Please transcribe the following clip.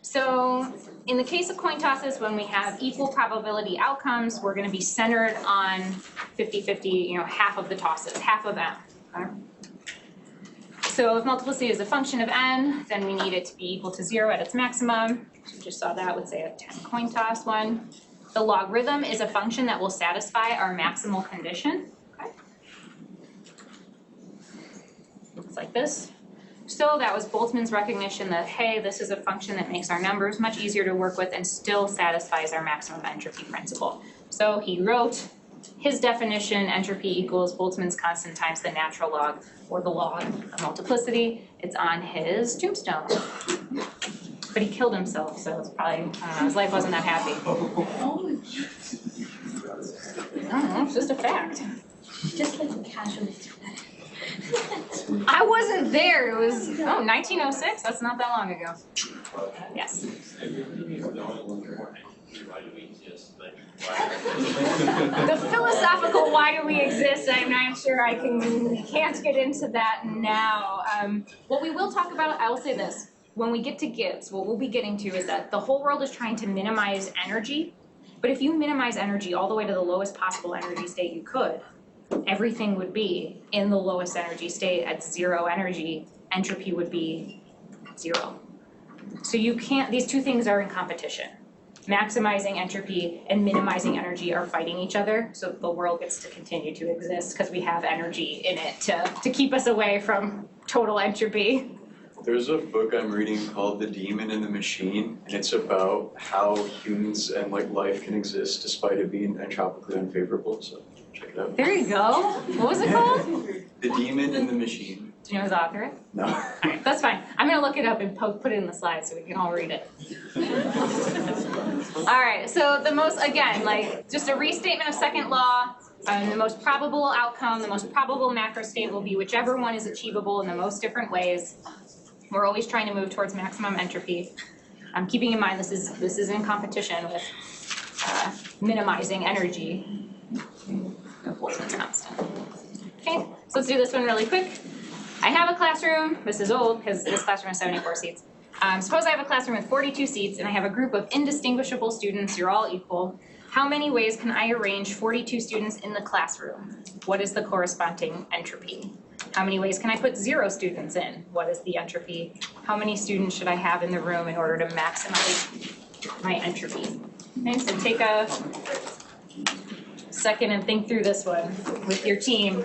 So in the case of coin tosses, when we have equal probability outcomes, we're going to be centered on 50-50, half of the tosses, half of n. Okay? So if multiplicity is a function of n, then we need it to be equal to 0 at its maximum. So we just saw that with, say, a 10 coin toss one. The logarithm is a function that will satisfy our maximal condition. Okay? Looks like this. So that was Boltzmann's recognition that, hey, this is a function that makes our numbers much easier to work with and still satisfies our maximum entropy principle. So he wrote his definition, entropy equals Boltzmann's constant times the natural log, or the log of multiplicity. It's on his tombstone. But he killed himself, so it's probably, I don't know, his life wasn't that happy. I don't know, it's just a fact. Just like casually. I wasn't there. It was 1906. That's not that long ago. Yes. The philosophical why do we exist? I'm not sure can't get into that now. What we will talk about, I will say this. When we get to Gibbs, what we'll be getting to is that the whole world is trying to minimize energy. But if you minimize energy all the way to the lowest possible energy state you could, everything would be in the lowest energy state at 0 energy. Entropy would be 0. So you can't, these two things are in competition. Maximizing entropy and minimizing energy are fighting each other, so the world gets to continue to exist because we have energy in it to keep us away from total entropy. There's a book I'm reading called The Demon and the Machine, and it's about how humans and life can exist despite it being entropically unfavorable, so check it out. There you go. What was it called? The Demon and the Machine. Do you know who's the author? No. All right, that's fine. I'm going to look it up and put it in the slides so we can all read it. All right, so the most, again, just a restatement of second law. The most probable outcome, the most probable macro state will be whichever one is achievable in the most different ways. We're always trying to move towards maximum entropy. Keeping in mind this is in competition with minimizing energy. Boltzmann's constant. Okay, so let's do this one really quick. I have a classroom. This is old because this classroom has 74 seats. Suppose I have a classroom with 42 seats and I have a group of indistinguishable students. You're all equal. How many ways can I arrange 42 students in the classroom? What is the corresponding entropy? How many ways can I put 0 students in? What is the entropy? How many students should I have in the room in order to maximize my entropy? Okay, so take a second and think through this one with your team.